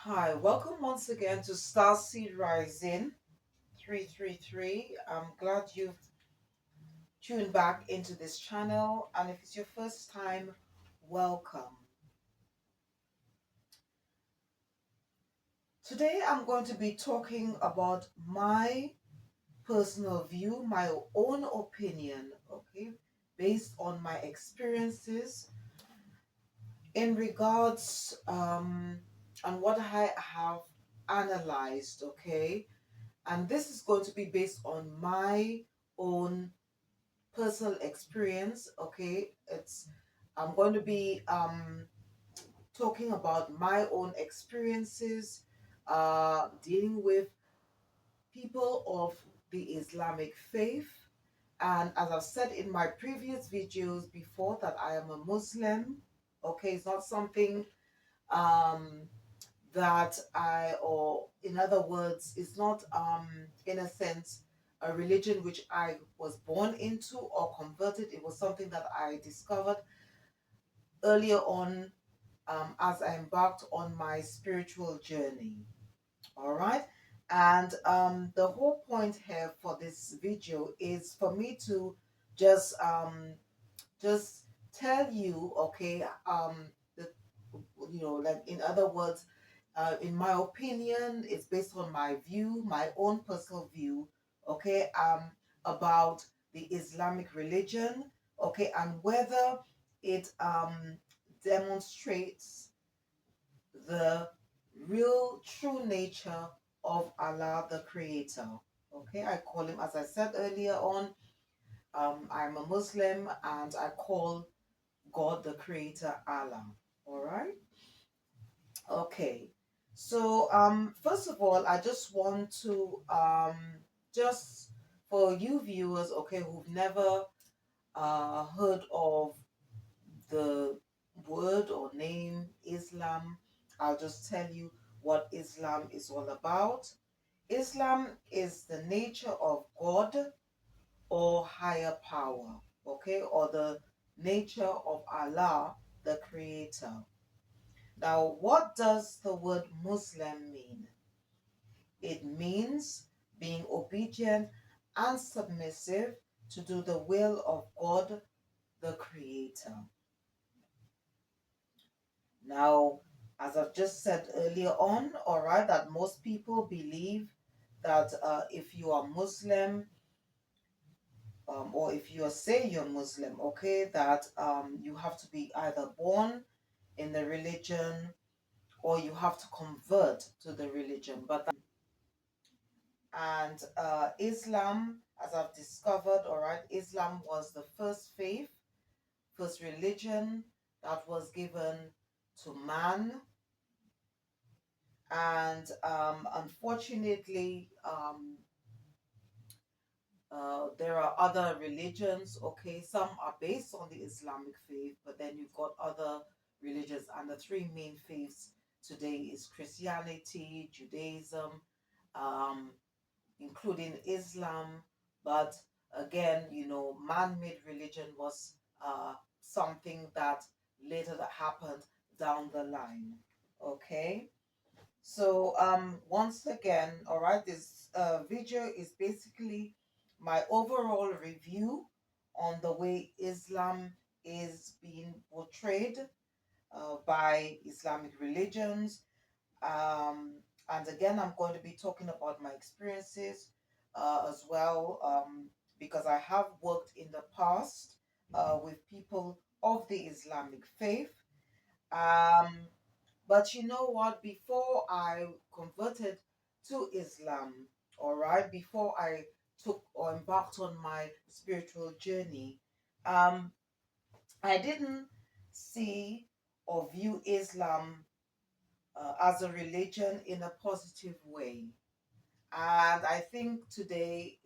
Hi, welcome once again to Starseed Rising 333. I'm glad you've tuned back into this channel, and if it's your first time, welcome. Today I'm going to be talking about my personal view, my own opinion, okay, based on my experiences in regards and what I have analyzed, okay. And this is going to be based on my own personal experience, okay. I'm going to be talking about my own experiences dealing with people of the Islamic faith. And as I've said in my previous videos before, that I am a Muslim, okay. It's not something um that or in other words, it's not, in a sense, a religion which I was born into or converted. It was something that I discovered earlier on, as I embarked on my spiritual journey. All right. And the whole point here for this video is for me to just just tell you, okay, the, like, in other words, in my opinion, it's based on my view, my own personal view, okay, about the Islamic religion, okay, and whether it demonstrates the real true nature of Allah the Creator. Okay, I call him, as I said earlier on, I'm a Muslim and I call God the Creator Allah. All right. Okay. So first of all, I just want to just for you viewers, okay, who've never heard of the word or name Islam, I'll just tell you what Islam is all about. Islam is the nature of God or higher power, okay, or the nature of Allah, the Creator. Now, what does the word Muslim mean? It means being obedient and submissive to do the will of God, the Creator. Now, as I've just said earlier on, all right, that most people believe that if you are Muslim, or if you say you're Muslim, okay, that you have to be either born in the religion or you have to convert to the religion. But and Islam, as I've discovered, all right, Islam was the first faith, first religion that was given to man. And unfortunately, there are other religions, okay? Some are based on the Islamic faith, but then you've got other religions, and the three main faiths today is Christianity, Judaism, um, including Islam. But again, man-made religion was something that later that happened down the line, okay? So once again, all right, this video is basically my overall review on the way Islam is being portrayed by Islamic religions. Um, and again, I'm going to be talking about my experiences as well, because I have worked in the past with people of the Islamic faith. Um, but you know what? Before I converted to Islam, all right, before I took or embarked on my spiritual journey, um, I didn't see or view Islam as a religion in a positive way. And I think today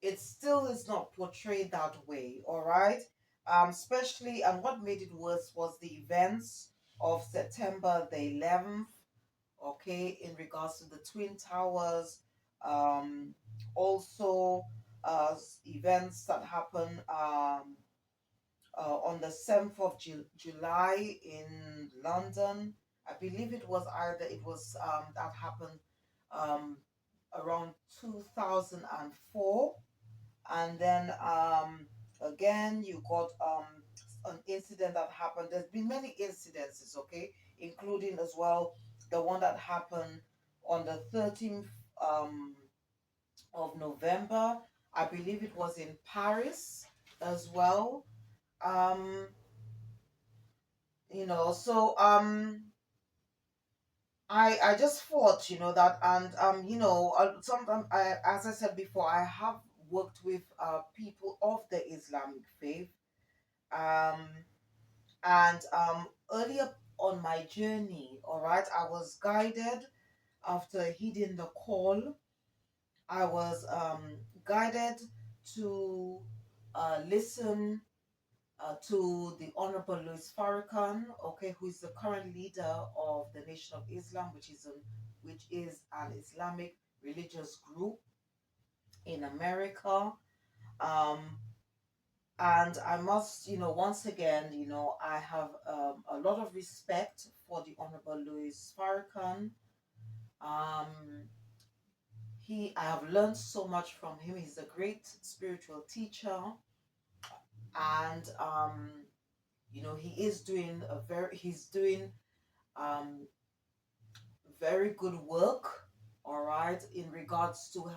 it still is not portrayed that way, all right? Especially, and what made it worse was the events of September the 11th, okay, in regards to the Twin Towers, also events that happened on the 7th of July in London, I believe it was either it was that happened um, around 2004, and then again you got an incident that happened. There's been many incidences, okay, including as well the one that happened on the 13th um, of November. I believe it was in Paris as well. Um, so I just thought, that, and sometimes, as I said before, I have worked with people of the Islamic faith, um, and earlier on my journey, all right, I was guided after heeding the call. I was guided to listen to the Honorable Louis Farrakhan, okay, who is the current leader of the Nation of Islam, which is an Islamic religious group in America. Um, and I must, once again, I have a lot of respect for the Honorable Louis Farrakhan. Um, I have learned so much from him. He's a great spiritual teacher, and he is doing he's doing um, very good work, all right, in regards to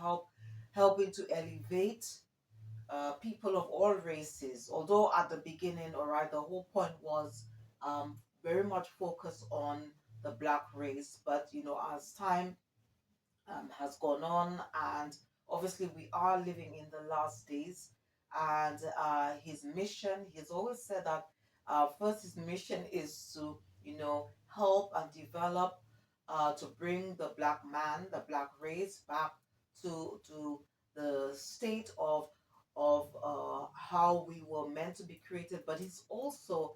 helping to elevate people of all races. Although at the beginning, all right, the whole point was very much focused on the black race, but as time has gone on, and obviously we are living in the last days. And his mission, he's always said that first his mission is to help and develop, to bring the black man, the black race back to the state of how we were meant to be created. But he's also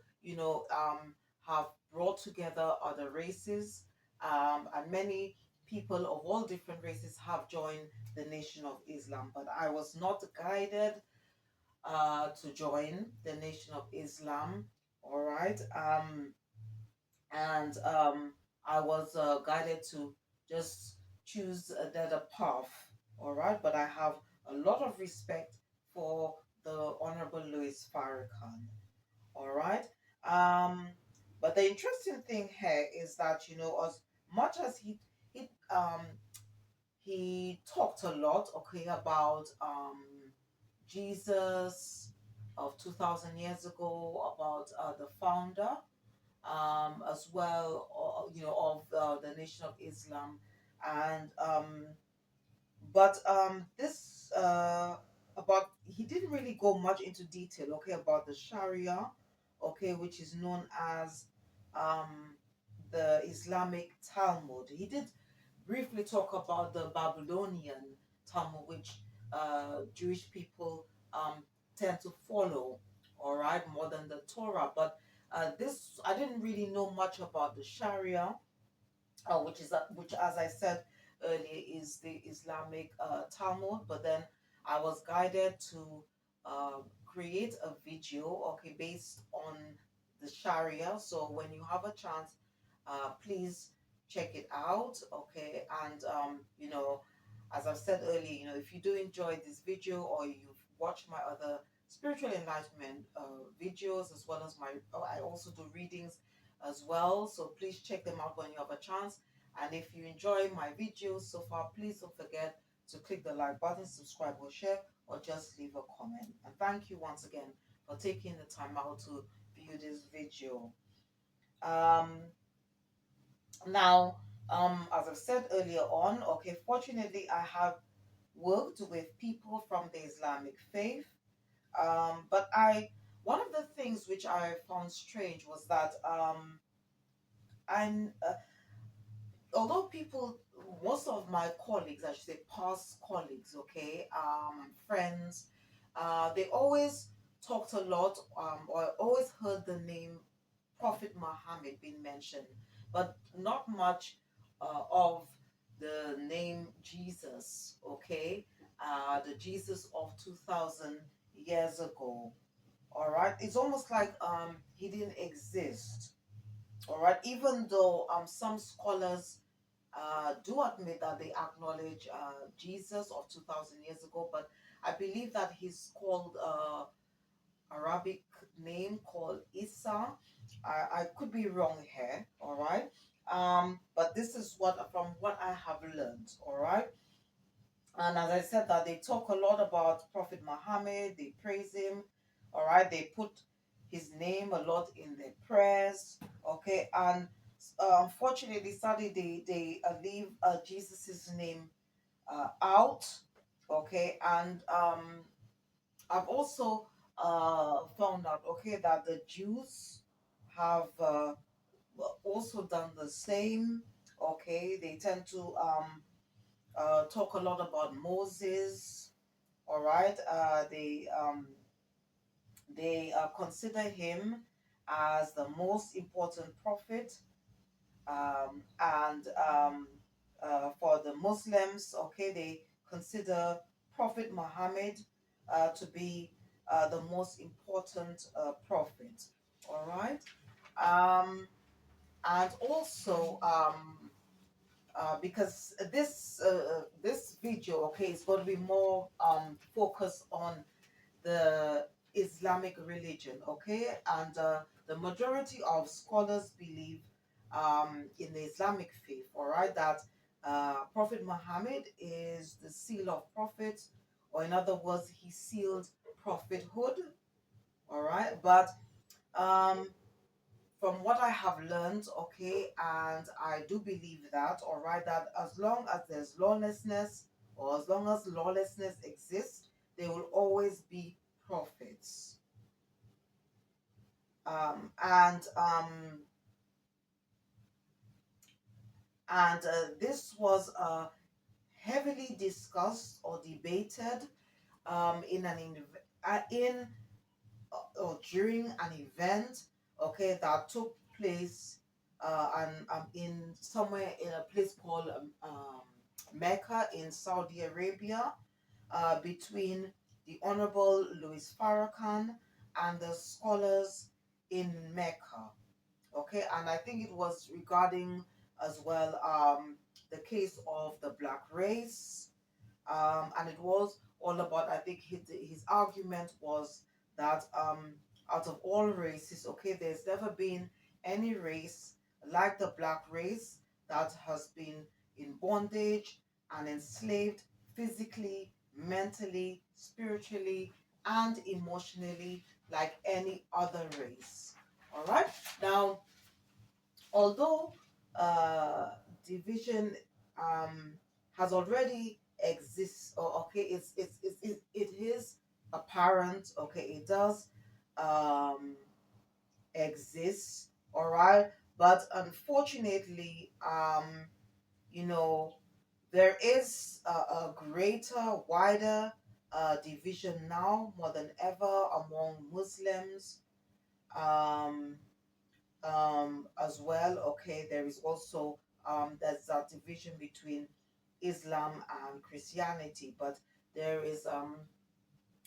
have brought together other races, and many people of all different races have joined the Nation of Islam. But I was not guided to join the Nation of Islam. All right. And I was guided to just choose another path. All right. But I have a lot of respect for the Honorable Louis Farrakhan. All right. Um, but the interesting thing here is that as much as he talked a lot, okay, about Jesus of 2,000 years ago, about the founder, as well, of the Nation of Islam, and but this about he didn't really go much into detail, okay, about the Sharia, okay, which is known as um, the Islamic Talmud. He did briefly talk about the Babylonian Talmud, which Jewish people tend to follow, all right, more than the Torah. But this, I didn't really know much about the Sharia, which, as I said earlier, is the Islamic Talmud. But then I was guided to create a video, okay, based on the Sharia. So when you have a chance, please check it out, okay. And as I've said earlier, if you do enjoy this video, or you've watched my other spiritual enlightenment videos, as well as I also do readings as well. So please check them out when you have a chance. And if you enjoy my videos so far, please don't forget to click the like button, subscribe or share, or just leave a comment. And thank you once again for taking the time out to view this video. Um, Now, as I've said earlier on, okay, fortunately, I have worked with people from the Islamic faith. But one of the things which I found strange was that I although people, most of my colleagues, I should say past colleagues, okay, friends, they always talked a lot, or always heard the name Prophet Muhammad being mentioned, but not much of the name Jesus, okay, the Jesus of 2,000 years ago. All right, it's almost like he didn't exist. All right, even though some scholars do admit that they acknowledge Jesus of 2,000 years ago, but I believe that he's called Arabic name called Isa. I could be wrong here, all right. But this is what from what I have learned, all right. And as I said, that they talk a lot about Prophet Muhammad, they praise him, all right. They put his name a lot in their prayers, okay. And unfortunately, sadly, they leave Jesus's name out, okay. And I've also found out, okay, that the Jews have also done the same. Okay, they tend to talk a lot about Moses. All right, they consider him as the most important prophet, and for the Muslims, okay, they consider Prophet Muhammad to be the most important prophet. All right, um, and also because this video, okay, is going to be more focused on the Islamic religion, okay? And the majority of scholars believe in the Islamic faith, all right, that Prophet Muhammad is the seal of prophets, or in other words, he sealed prophethood, all right? But um, from what I have learned, okay, and I do believe that, all right, that as long as there's lawlessness, or as long as lawlessness exists, there will always be prophets. Um, and um, and this was heavily discussed or debated in in or during an event, okay, that took place and in somewhere in a place called Mecca in Saudi Arabia, between the Honorable Louis Farrakhan and the scholars in Mecca. Okay, and I think it was regarding as well the case of the black race, and it was all about, I think his argument was that out of all races, okay, there's never been any race like the black race that has been in bondage and enslaved physically, mentally, spiritually, and emotionally like any other race. All right. Now, although uh, division has already exists, or okay, it is apparent, okay, it does um, exist, all right, but unfortunately, you know, there is a greater, wider division now more than ever among Muslims. um, as well. Okay, there is also there's a division between Islam and Christianity, but there is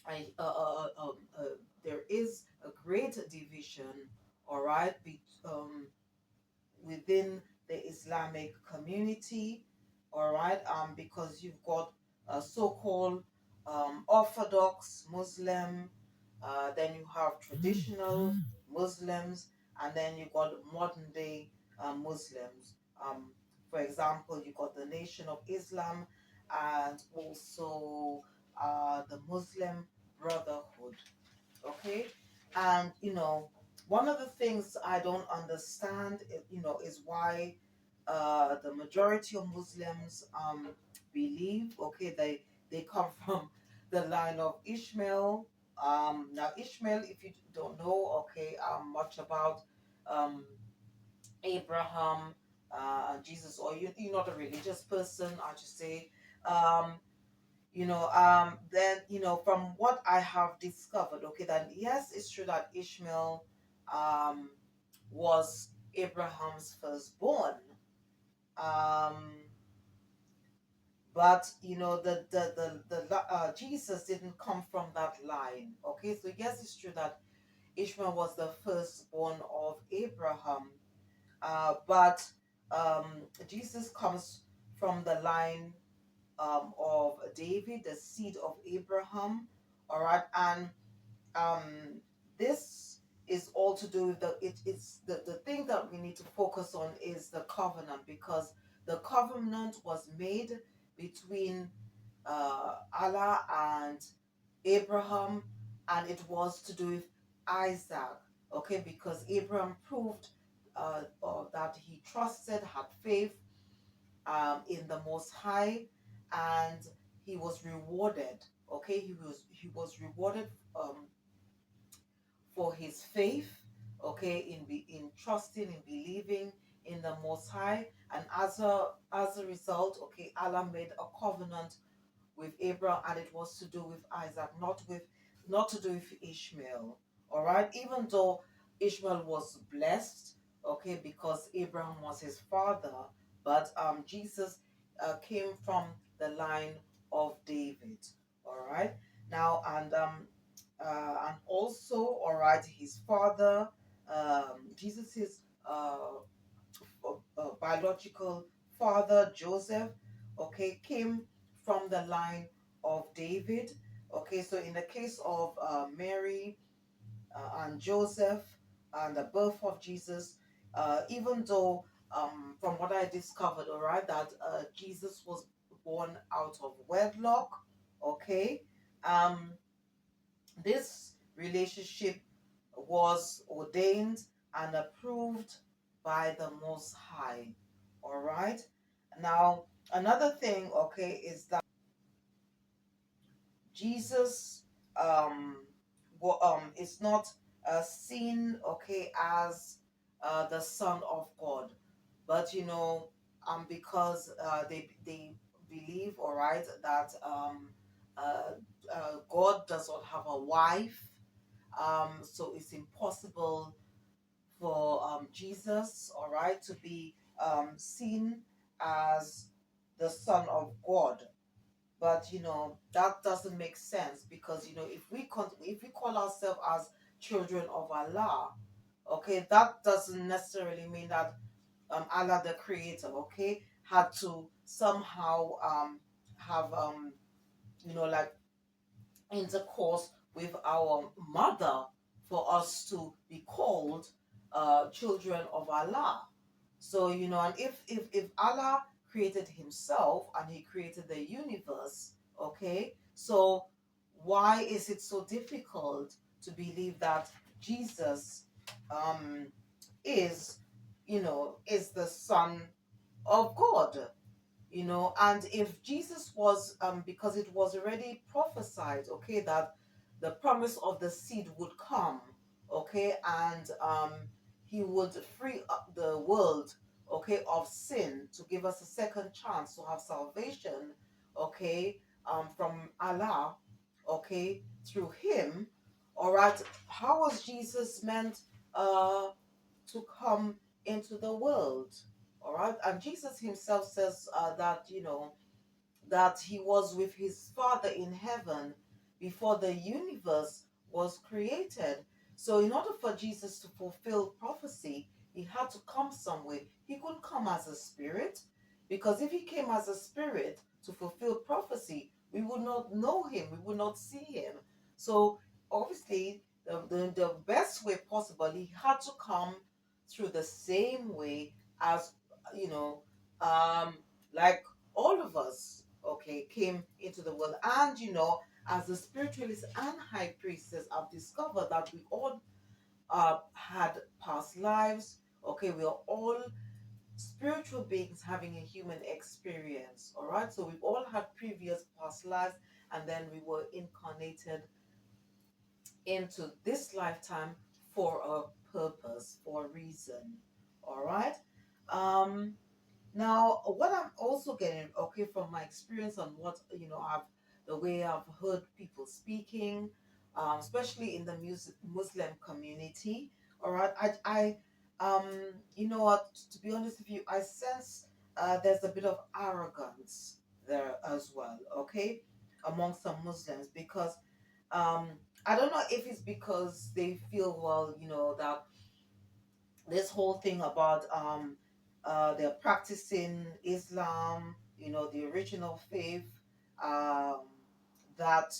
I, there is a great division, all right, within the Islamic community, all right, because you've got so-called Orthodox Muslim, then you have traditional Muslims, and then you got modern day Muslims. For example, you got the Nation of Islam, and also the Muslim Brotherhood. Okay, and one of the things I don't understand, is why the majority of Muslims believe, okay, they come from the line of Ishmael. Now Ishmael, if you don't know, okay, much about um Abraham and Jesus, or you're not a religious person, I should say. um then from what I have discovered, okay, that yes, it's true that Ishmael um was Abraham's firstborn, um but the Jesus didn't come from that line. Okay, so yes, it's true that Ishmael was the firstborn of Abraham, But Jesus comes from the line of David, the seed of Abraham. All right, and this is all to do with it's the thing that we need to focus on is the covenant, because the covenant was made between Allah and Abraham, and it was to do with Isaac. Okay, because Abraham proved that he trusted, had faith in the Most High, and he was rewarded. Okay, he was rewarded for his faith. Okay, in trusting, in believing in the Most High, and as a result, okay, Allah made a covenant with Abraham, and it was to do with Isaac, not to do with Ishmael. All right, even though Ishmael was blessed, okay, because Abraham was his father, but Jesus came from the line of David. All right, now and also, all right, his father, Jesus's biological father Joseph, okay, came from the line of David. Okay, so in the case of Mary and Joseph and the birth of Jesus, even though from what I discovered, all right, that Jesus was born out of wedlock, okay, um, this relationship was ordained and approved by the Most High. All right. Now, another thing, okay, is that Jesus is not seen, okay, as the Son of God, but because they believe, all right, that uh, God does not have a wife, so it's impossible for Jesus, all right, to be seen as the Son of God. But that doesn't make sense, because if we call ourselves as children of Allah, okay, that doesn't necessarily mean that Allah the Creator, okay, had to somehow have like intercourse with our mother for us to be called children of Allah. So and if Allah created Himself and He created the universe, okay, so why is it so difficult to believe that Jesus um, is is the Son of God? And if Jesus was because it was already prophesied, okay, that the promise of the seed would come, okay, and he would free up the world, okay, of sin, to give us a second chance to have salvation, okay, from Allah, okay, through him. All right, how was Jesus meant to come into the world? All right, and Jesus himself says that that he was with his Father in heaven before the universe was created. So, in order for Jesus to fulfill prophecy, he had to come somewhere. He couldn't come as a spirit, because if he came as a spirit to fulfill prophecy, we would not know him, we would not see him. So, obviously, the best way possible, he had to come through the same way as, you know, um, like all of us, okay, came into the world. And as the spiritualists and high priestess, I've discovered that we all had past lives. Okay, we are all spiritual beings having a human experience. All right, so we've all had previous past lives, and then we were incarnated into this lifetime for a purpose, for a reason. All right. Um, Now, what I'm also getting, okay, from my experience and what the way I've heard people speaking, especially in the Muslim community. All right, you know what? To be honest with you, I sense there's a bit of arrogance there as well. Okay, among some Muslims, because um, I don't know if it's because they feel, well, that this whole thing about they're practicing Islam, the original faith um, that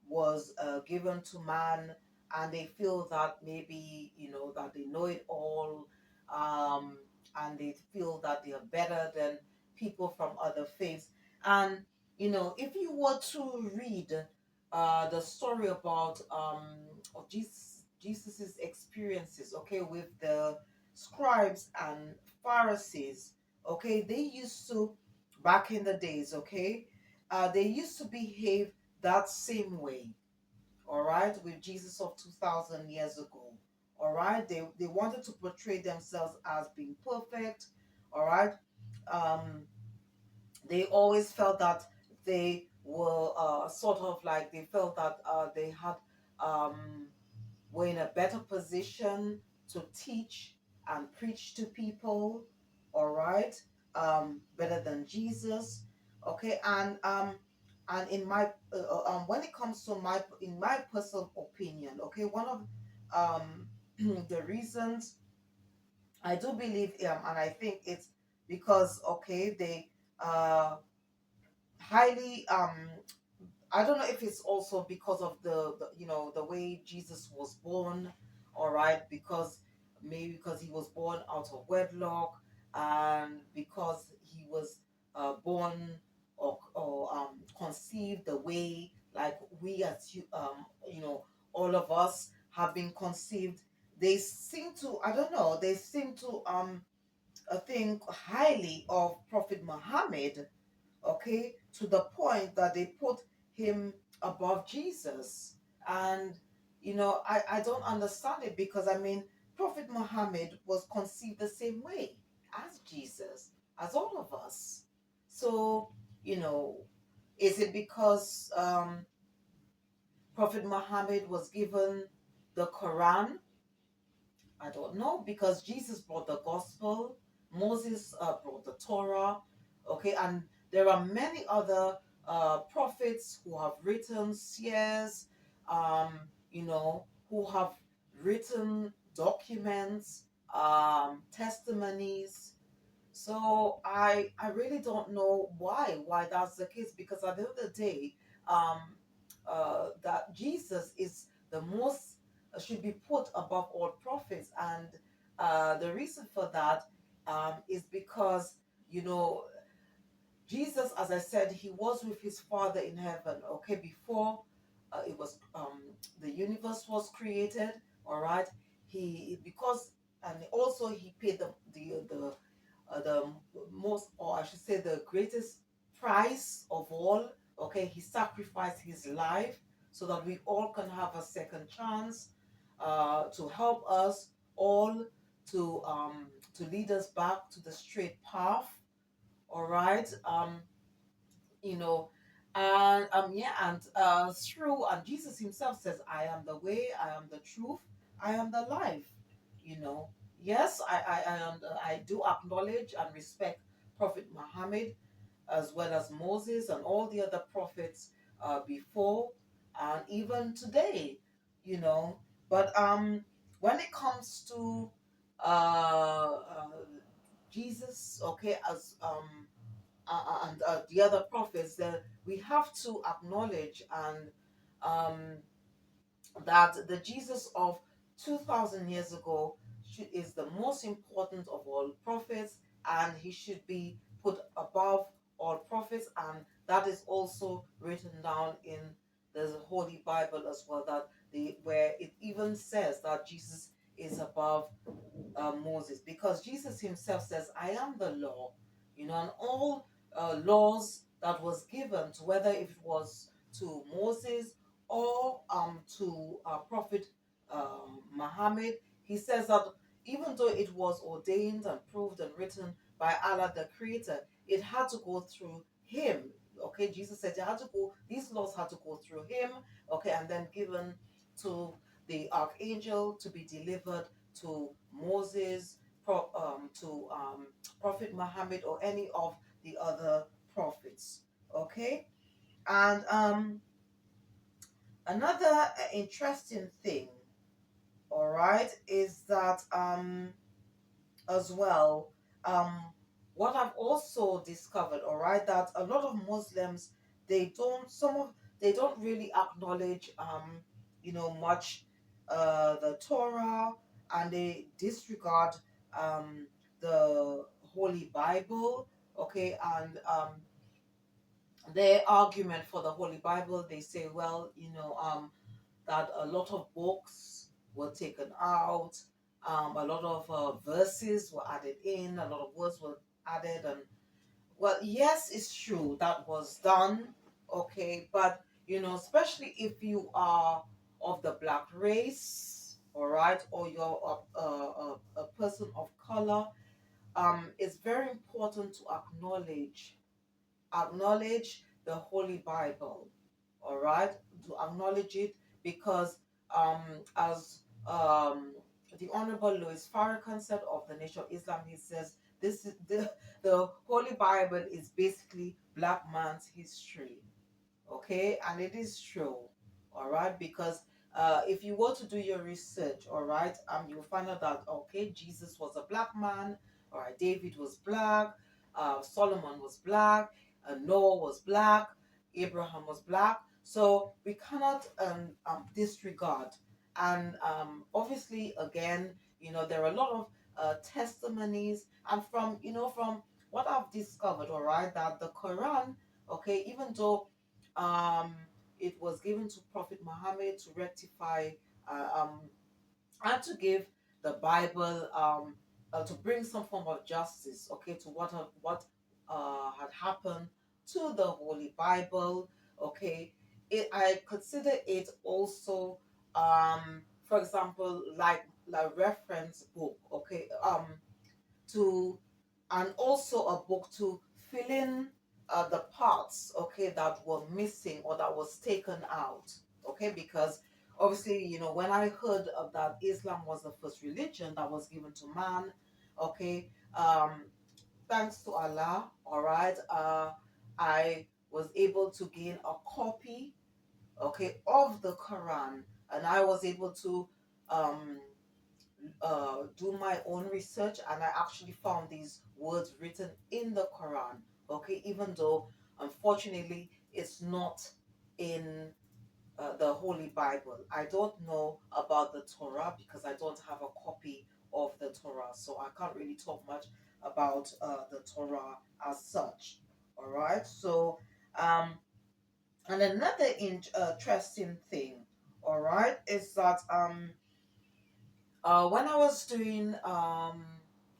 was given to man, and they feel that maybe that they know it all, um, and they feel that they are better than people from other faiths. And if you were to read the story about of Jesus's experiences, okay, with the scribes and Pharisees, okay, they used to, back in the days, okay, they used to behave that same way, all right, with Jesus of 2,000 years ago, all right. They wanted to portray themselves as being perfect, all right. Um, they always felt that they were sort of like they felt that they had were in a better position to teach and preach to people, all right, better than Jesus, okay. And in my when it comes to my personal opinion, okay, one of um the reasons I do believe, and I think it's because, okay, they highly I don't know if it's also because of the way Jesus was born, all right, because maybe because he was born out of wedlock, and because he was born or conceived the way like we as all of us have been conceived. They seem to, I don't know, they seem to think highly of Prophet Muhammad, okay, to the point that they put him above Jesus. And I don't understand it, because I mean, Prophet Muhammad was conceived the same way as Jesus, as all of us. So, you know, is it because Prophet Muhammad was given the Quran? I don't know, because Jesus brought the gospel, Moses brought the Torah, okay, and there are many other prophets who have written seers, who have written documents, testimonies. So I really don't know why that's the case, because at the end of the day, um, that Jesus is the most should be put above all prophets, and the reason for that is because you know Jesus, as I said, he was with his Father in heaven. Okay, before it was the universe was created. All right, he because and also he paid the most, or I should say, the greatest price of all. Okay, he sacrificed his life so that we all can have a second chance to help us all to lead us back to the straight path. All right. You know and yeah, and through and Jesus himself says, I am the way, I am the truth, I am the life. you know yes, I do acknowledge and respect Prophet Muhammad, as well as Moses and all the other prophets before and even today. you know but when it comes to Jesus, okay, as and the other prophets, that we have to acknowledge and um, that the Jesus of 2,000 years ago is the most important of all prophets, and he should be put above all prophets, and that is also written down in the Holy Bible as well, that where it even says that Jesus is above Moses, because Jesus himself says, I am the law, and all laws that was given, to whether it was to Moses or to Prophet Muhammad. He says that even though it was ordained and proved and written by Allah the Creator, it had to go through him. Okay, Jesus said these laws had to go through him, okay, and then given to the archangel to be delivered to Moses, to Prophet Muhammad, or any of the other prophets. Okay, and another interesting thing, all right, is that as well, um, what I've also discovered, all right, that a lot of Muslims, they don't really acknowledge much the Torah, and they disregard um the Holy Bible, okay, and their argument for the Holy Bible, they say, well, that a lot of books were taken out, a lot of verses were added in, a lot of words were added, and well, yes, it's true that was done, okay, but especially if you are of the black race, all right, or you're a person of color, it's very important to acknowledge the Holy Bible, all right, to acknowledge it, because um, as the Honorable Louis Farrakhan said of the Nation of Islam, he says this is the Holy Bible is basically black man's history. Okay, and it is true, all right, because if you were to do your research, all right, you'll find out that okay, Jesus was a black man, all right, David was black, Solomon was black, Noah was black, Abraham was black, so we cannot disregard. And obviously, again, there are a lot of testimonies, and from what I've discovered, all right, that the Quran, okay, even though um, it was given to Prophet Muhammad to rectify and to give the Bible, to bring some form of justice, okay, to what had happened to the Holy Bible, okay. I consider it also, for example, like reference book, okay, to and also a book to fill in the parts, okay, that were missing or that was taken out, okay, because obviously, when I heard of that Islam was the first religion that was given to man, okay, thanks to Allah, all right, I was able to gain a copy, okay, of the Quran, and I was able to um do my own research, and I actually found these words written in the Quran. Okay, even though unfortunately it's not in the Holy Bible. I don't know about the Torah because I don't have a copy of the Torah, so I can't really talk much about the Torah as such. All right, so um, and another interesting thing, all right, is that when I was doing,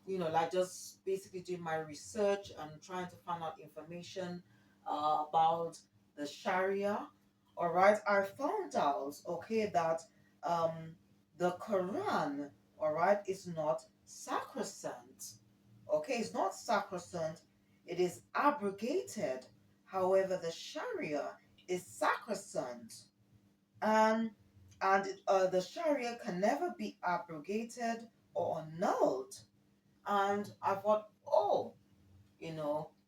like just basically doing my research and trying to find out information about the Sharia, all right, I found out, okay, that um, the Quran, all right, is not sacrosanct. Okay, it's not sacrosanct, it is abrogated. However, the Sharia is sacrosanct, and the Sharia can never be abrogated or annulled. And I thought, oh,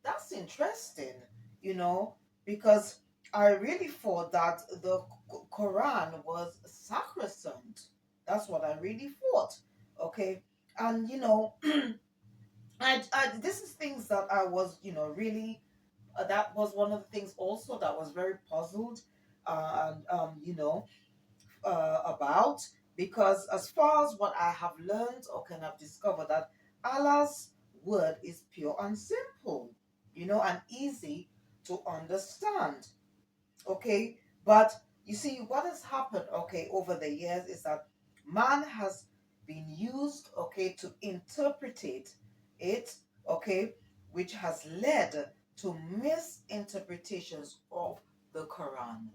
that's interesting, you know, because I really thought that the Quran was sacrosanct. That's what I really thought. Okay, and this is things that I was, really. That was one of the things also that was very puzzled, and about, because as far as what I have learned or can have discovered, that Allah's word is pure and simple, and easy to understand. Okay, but you see what has happened, okay, over the years is that man has been used, okay, to interpretate it, okay, which has led to misinterpretations of the Quran.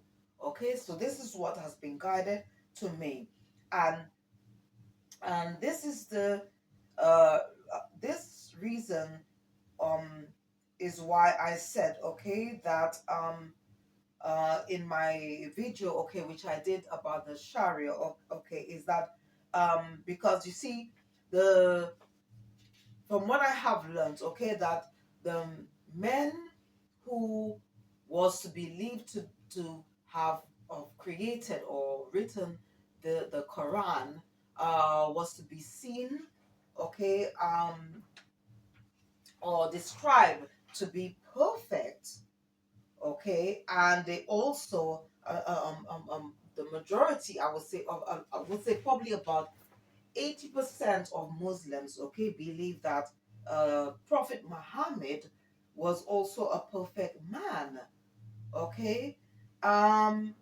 Okay, so this is what has been guided to me, and this is the this reason um is why I said, okay, that in my video, okay, which I did about the Sharia, okay, is that because you see, the from what I have learned, okay, that the men who was believed to have created or written the Quran was to be seen, okay, or described to be perfect, okay, and they also the majority, I would say probably about 80% of Muslims, okay, believe that Prophet Muhammad was also a perfect man, okay. um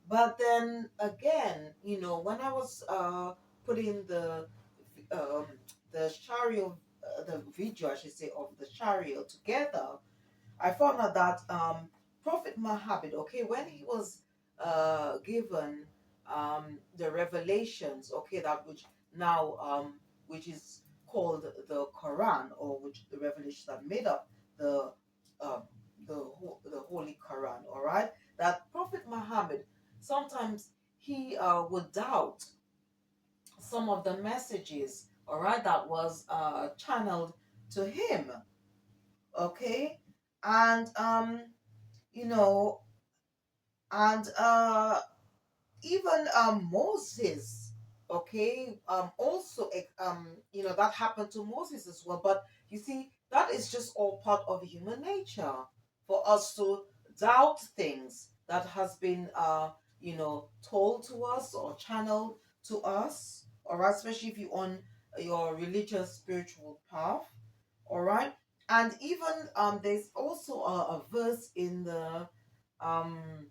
but then again, when I was putting um the Sharia, the video, I should say, of the Sharia together, I found out that Prophet Muhammad, okay, when he was given the revelations, okay, that which now which is called the Quran, or which the revelations that made up the um, the Holy Quran, all right, that Prophet Muhammad sometimes he would doubt some of the messages, all right, that was channeled to him, okay, and you know and even Moses, okay, also that happened to Moses as well. But you see, that is just all part of human nature, for us to doubt things that has been told to us or channeled to us, all right, especially if you're on your religious spiritual path, all right. And even there's also a verse in um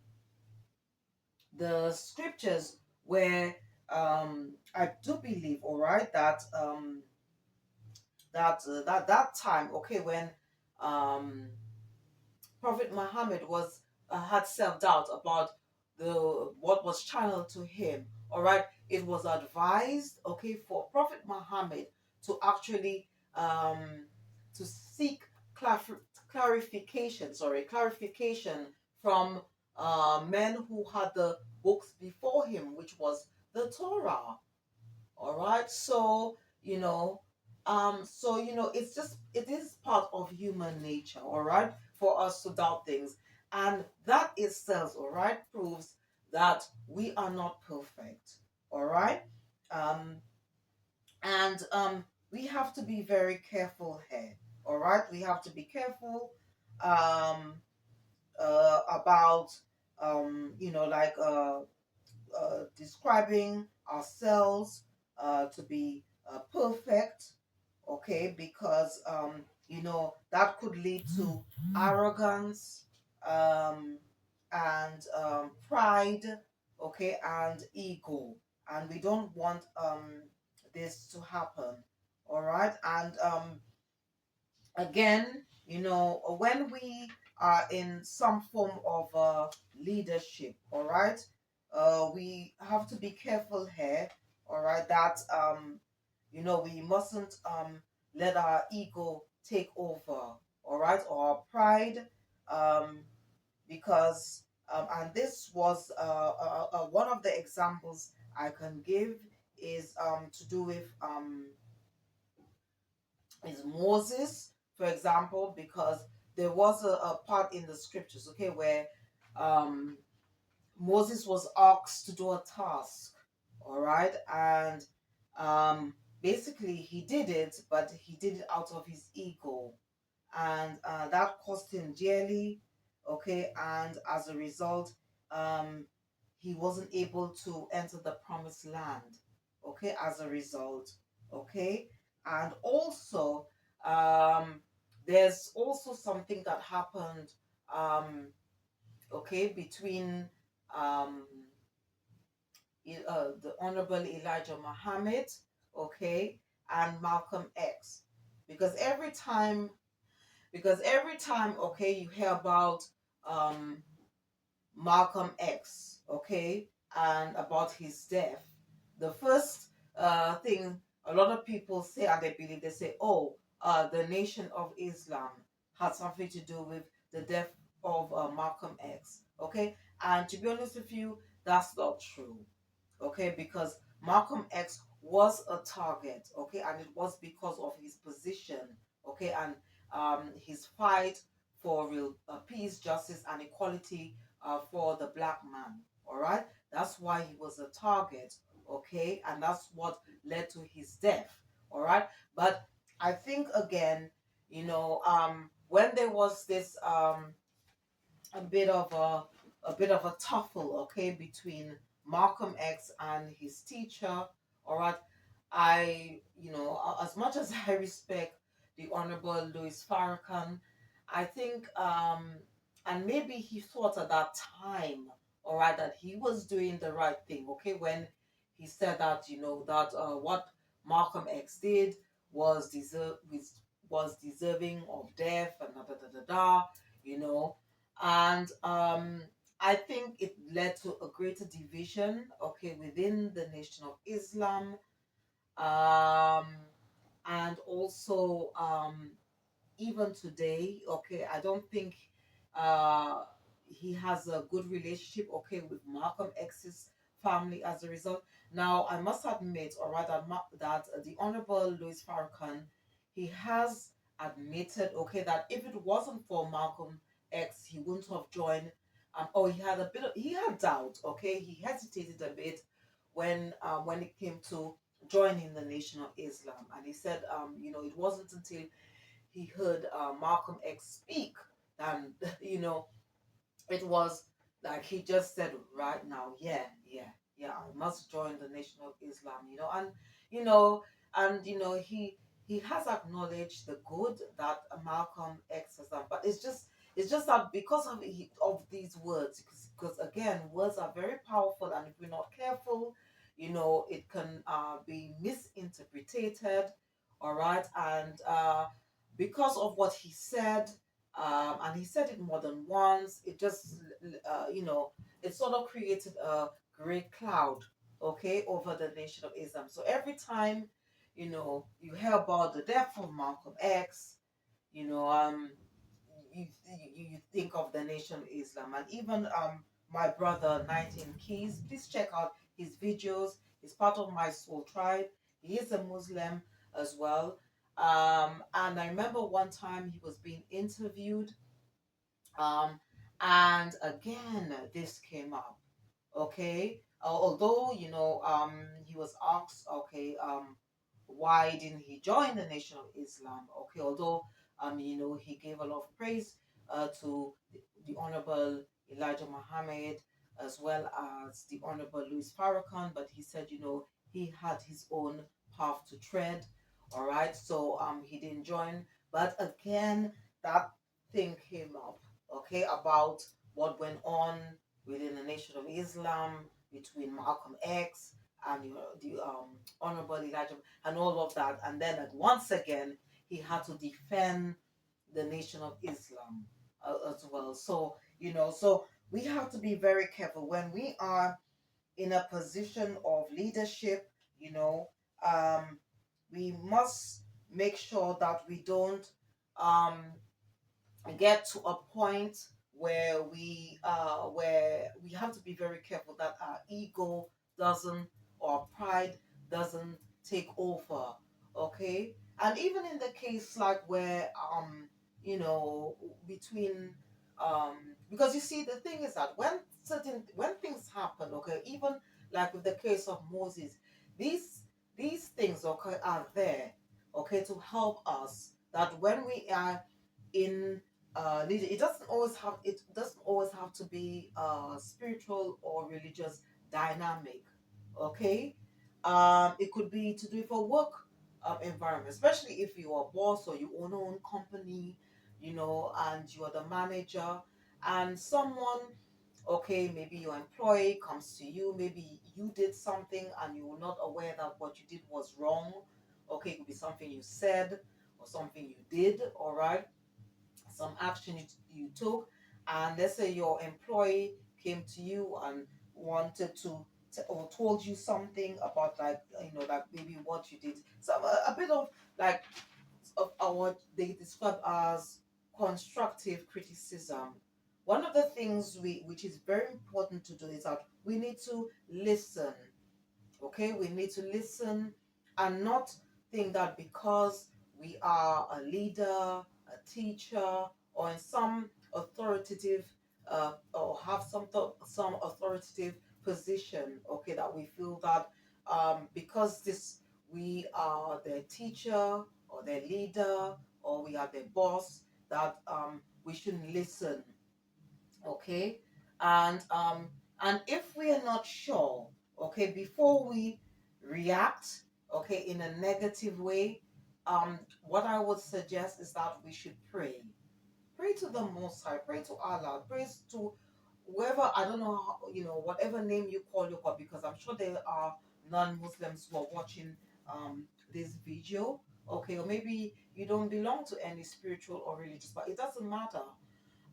the scriptures where I do believe, all right, that that time, okay, when um Prophet Muhammad was had self doubt about the what was channeled to him. All right, it was advised, okay, for Prophet Muhammad to actually to seek clarification. Sorry, clarification from men who had the books before him, which was the Torah. All right, it's just, it is part of human nature, all right, for us to doubt things, and that itself, all right, proves that we are not perfect, all right. Um and we have to be very careful here, all right. We have to be careful um about like describing ourselves to be perfect, okay, because that could lead to arrogance, um, and pride, okay, and ego, and we don't want this to happen, all right. And again, when we are in some form of leadership, all right, we have to be careful here, all right, that we mustn't let our ego take over, all right, or our pride, um, because and this was one of the examples I can give is to do with is Moses, for example, because there was a part in the scriptures, okay, where um, Moses was asked to do a task, all right, and basically he did it, but he did it out of his ego, and that cost him dearly, okay, and as a result, um, he wasn't able to enter the promised land, okay, as a result, okay. And also, um, there's also something that happened, um, okay, between um, the Honorable Elijah Muhammad, okay, and Malcolm X, because every time, okay, you hear about um, Malcolm X, okay, and about his death, the first thing a lot of people say, and they believe, they say, oh, the Nation of Islam had something to do with the death of Malcolm X, okay, and to be honest with you, that's not true, okay, because Malcolm X was a target, okay, and it was because of his position, okay, and his fight for real peace, justice, and equality for the black man, all right. That's why he was a target, okay, and that's what led to his death, All right. But I think again, when there was this a bit of a tuffle, okay, between Malcolm X and his teacher. All right, as much as I respect the Honorable Louis Farrakhan, I think, and maybe he thought at that time, all right, that he was doing the right thing, okay, when he said that, that what Malcolm X did was was deserving of death and da da da da da, you know, and I think it led to a greater division, okay, within the Nation of Islam, um, and also even today, okay, I don't think uh, he has a good relationship, okay, with Malcolm X's family as a result. Now, I must admit, all right, that the Honorable Louis Farrakhan, he has admitted, okay, that if it wasn't for Malcolm X, he wouldn't have joined. Or he had doubt, okay, he hesitated a bit when it came to joining the Nation of Islam, and he said, it wasn't until he heard Malcolm X speak, and it was like he just said right now, yeah, yeah, yeah, I must join the Nation of Islam, you know, he has acknowledged the good that Malcolm X has done, but it's just that because of these words, because again, words are very powerful, and if we're not careful, it can be misinterpreted, all right, and because of what he said, and he said it more than once. It just, it sort of created a great cloud, okay, over the Nation of Islam. So every time, you hear about the death of Malcolm X, you know, you think of the Nation of Islam, and even my brother 19 Keys. Please check out his videos. He's part of my soul tribe. He is a Muslim as well. And I remember one time he was being interviewed, um, and again this came up. Okay, although he was asked, okay, why didn't he join the Nation of Islam? Okay, although he gave a lot of praise to the Honorable Elijah Muhammad as well as the Honorable Louis Farrakhan, but he said, he had his own path to tread. All right, so he didn't join, but again that thing came up, okay, about what went on within the Nation of Islam between Malcolm X and the Honorable Elijah and all of that, and then once again he had to defend the Nation of Islam as well. So so we have to be very careful when we are in a position of leadership. You know, um, we must make sure that we don't um, get to a point where we have to be very careful that our ego doesn't, or pride doesn't take over, okay, and even in the case like where you know between um because you see the thing is that when things happen, okay, even like with the case of Moses, these these things, okay, are there, okay, to help us that when we are in leader, it doesn't always have to be spiritual or religious dynamic, okay, it could be to do it for work environment, especially if you are a boss or you own your own company, and you are the manager, and someone, okay, maybe your employee comes to you, maybe you did something and you were not aware that what you did was wrong, okay, it could be something you said or something you did, all right, some action you took, and let's say your employee came to you and wanted or told you something about, like, like maybe what you did, some a bit of like of what they describe as constructive criticism. One of the things which is very important to do is that we need to listen. Okay, we need to listen and not think that because we are a leader, a teacher, or in some authoritative or have some authoritative position, okay, that we feel that because this we are their teacher or their leader or we are their boss, that we shouldn't listen. Okay, and if we are not sure, okay, before we react, okay, in a negative way, what I would suggest is that we should pray. Pray to the Most High, pray to Allah, pray to whoever, I don't know how, whatever name you call your God, because I'm sure there are non-Muslims who are watching this video, okay, or maybe you don't belong to any spiritual or religious, but it doesn't matter.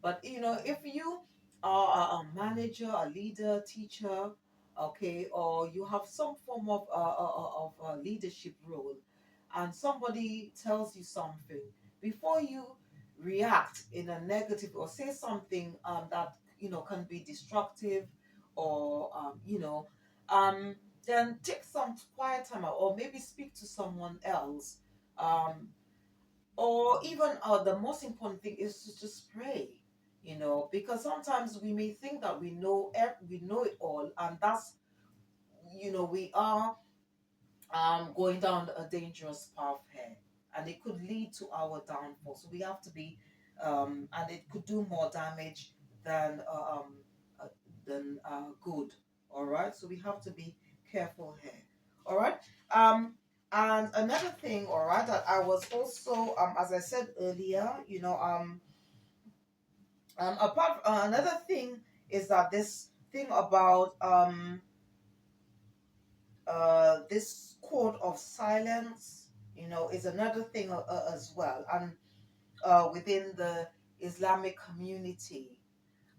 But if you are a manager, a leader, teacher, okay, or you have some form of leadership role, and somebody tells you something, before you react in a negative or say something that can be destructive, or um, then take some quiet time out, or maybe speak to someone else. Or even the most important thing is to just pray, because sometimes we may think that we know it all, and that's we are going down a dangerous path here, and it could lead to our downfall. So we have to be, and it could do more damage than uh, good. All right, so we have to be careful here. All right. um and another thing, all right, that I was also, as I said earlier, apart another thing is that this thing about this code of silence, is another thing as well, and within the Islamic community.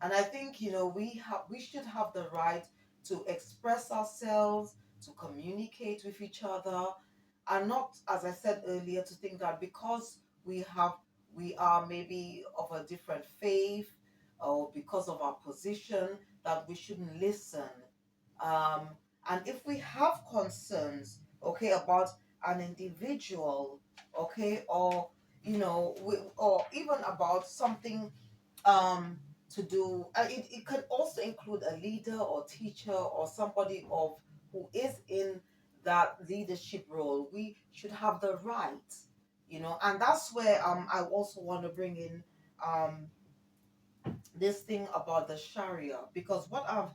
And I think we should have the right to express ourselves, to communicate with each other, and not, as I said earlier, to think that because we are maybe of a different faith, or because of our position, that we shouldn't listen. Um, and if we have concerns, okay, about an individual, okay, or or even about something to do, it could also include a leader or teacher or somebody of who is in that leadership role. We should have the right, and that's where I also want to bring in um this thing about the Sharia, because what I've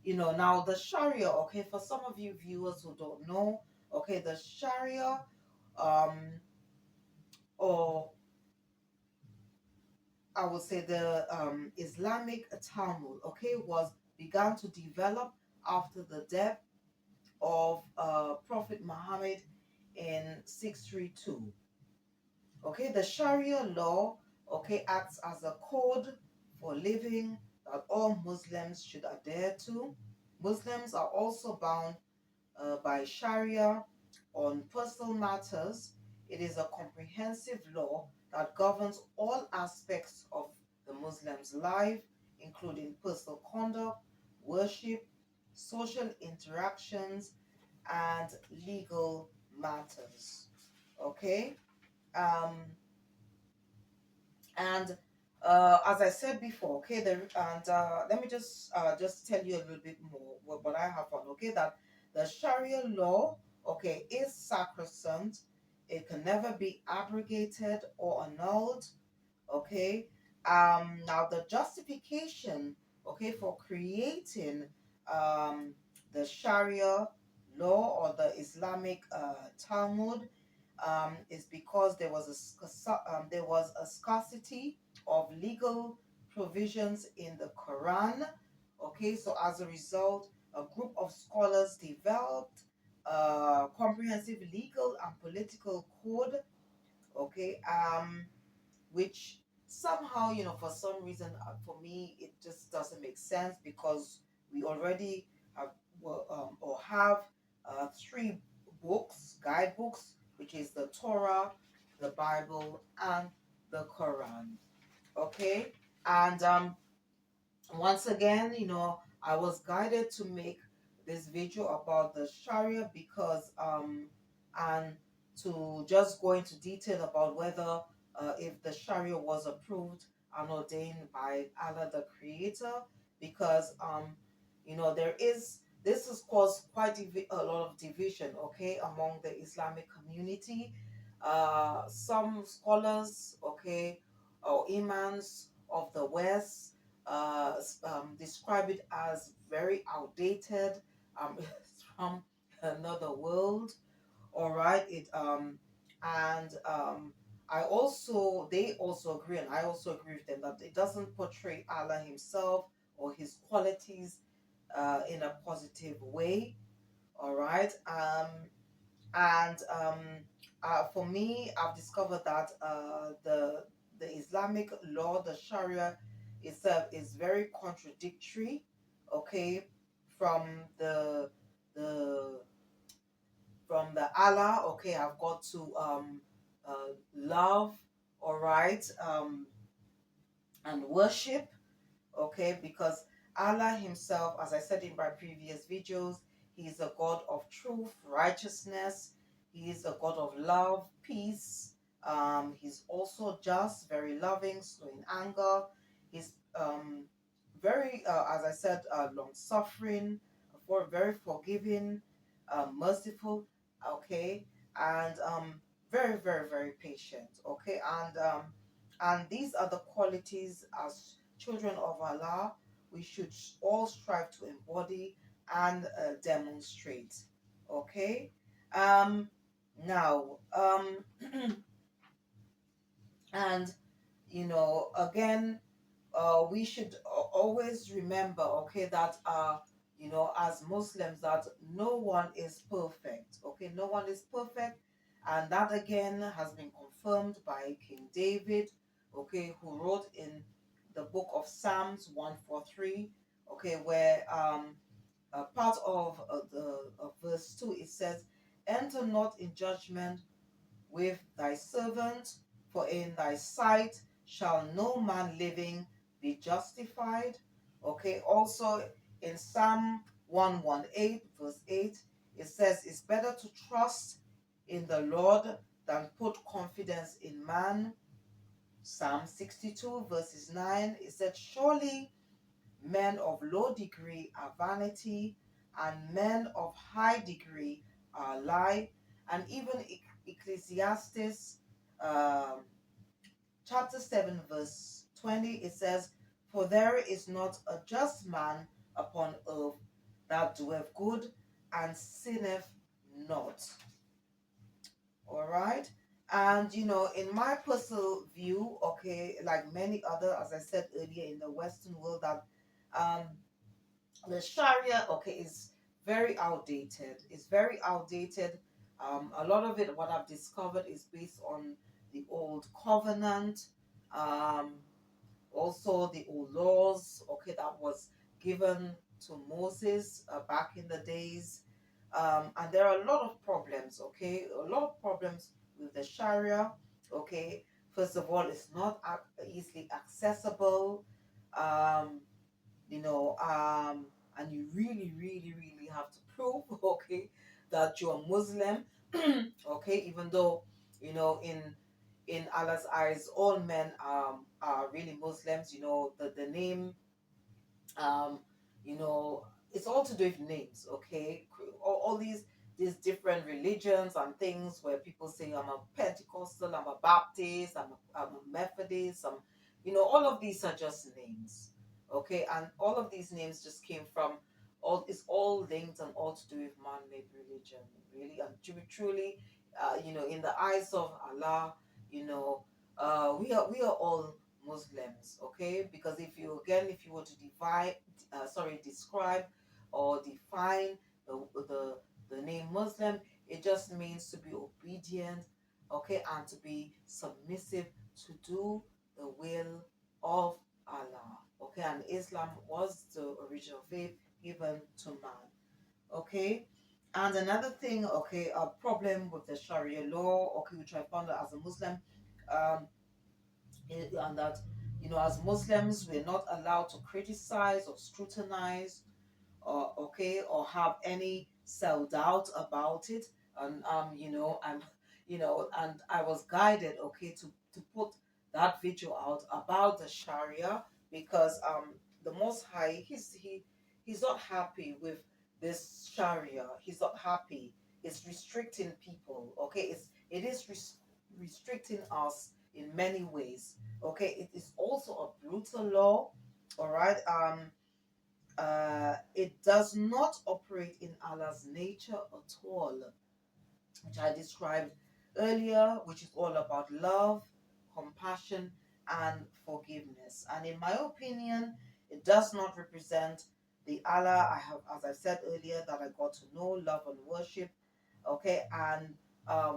now the Sharia, okay, for some of you viewers who don't know, okay, the Sharia, um or I would say the Islamic Talmud, okay, was began to develop after the death of Prophet Muhammad in 632. Okay, the Sharia law, okay, acts as a code for living that all Muslims should adhere to. Muslims are also bound by Sharia on personal matters. It is a comprehensive law that governs all aspects of the Muslim's life, including personal conduct, worship, social interactions, and legal matters. Okay? Um, and as I said before, okay, and let me just tell you a little bit more what I have on. Okay, that the Sharia law, okay, is sacrosanct. It can never be abrogated or annulled. Okay, now the justification, okay, for creating um the Sharia law or the Islamic Talmud, is because there was there was a scarcity of legal provisions in the Quran. Okay, so as a result, a group of scholars developed a comprehensive legal and political code. Okay, which somehow, for some reason, for me, it just doesn't make sense, because we already have, well, or have three books, guidebooks, which is the Torah, the Bible, and the Quran. Okay, and once again, I was guided to make this video about the Sharia because and to just go into detail about whether if the Sharia was approved and ordained by Allah the Creator, because there is This has caused quite a lot of division, okay, among the Islamic community. Some scholars, okay, or imams of the West describe it as very outdated, it's from another world. All right, and I also they also agree, and I also agree with them, that it doesn't portray Allah Himself or His qualities in a positive way. All right. And for me, I've discovered that the Islamic law, the Sharia itself, is very contradictory. Okay, from the the Allah. Okay, I've got to love. All right, and worship. Okay, because Allah Himself, as I said in my previous videos, He is a God of truth, righteousness. He is a God of love, peace. He's also just, very loving, slow in anger. He's very, as I said, long suffering, very forgiving, merciful. Okay, and very, very, very patient. Okay, and these are the qualities as children of Allah we should all strive to embody and demonstrate. Okay. Um. Now. And again, we should always remember, okay, that as Muslims, that no one is perfect. Okay, no one is perfect, and that again has been confirmed by King David, okay, who wrote in the book of Psalms 143, okay, where part of the verse 2, it says, "Enter not in judgment with thy servant, for in thy sight shall no man living be justified." Okay, also in Psalm 118, verse 8, it says, "It's better to trust in the Lord than put confidence in man." Psalm 62, verses 9, it said, "Surely men of low degree are vanity, and men of high degree are lie." And even Ecclesiastes um, chapter 7, verse 20, it says, "For there is not a just man upon earth that doeth good and sinneth not." All right. And in my personal view, okay, like many other, as I said earlier, in the Western world, that um, the Sharia, okay, is very outdated. It's very outdated. A lot of it, what I've discovered, is based on the old covenant, um, also the old laws, okay, that was given to Moses back in the days. And there are a lot of problems, okay, a lot of problems with the Sharia, okay. First of all, it's not easily accessible. Um, you know, and you really, really, really have to prove, okay, that you're a Muslim, okay, even though, in Allah's eyes, all men are really Muslims. The name, um, you know, it's all to do with names, okay? All these different religions and things where people say, I'm a Pentecostal, I'm a Baptist, I'm a Methodist, all of these are just names, okay? And all of these names just came from it's all linked and all to do with man-made religion, really. And truly, in the eyes of Allah, you know, we are all Muslims, okay? Because if you were to describe or define the name Muslim, it just means to be obedient, okay, and to be submissive, to do the will of Allah, okay. And Islam was the original faith given to man, okay. And another thing, okay, a problem with the Sharia law, okay, which I found out as a Muslim, um, and that as Muslims we're not allowed to criticize or scrutinize or okay or have any self-doubt about it. And and I was guided, okay, to put that video out about the Sharia, because the Most High, he's not happy with this Sharia. He's not happy. It's restricting people. Okay, it is restricting us in many ways. Okay, it is also a brutal law. All right. It does not operate in Allah's nature at all, which I described earlier, which is all about love, compassion, and forgiveness. And in my opinion, it does not represent the Allah I have, as I said earlier, that I got to know, love, and worship. Okay, and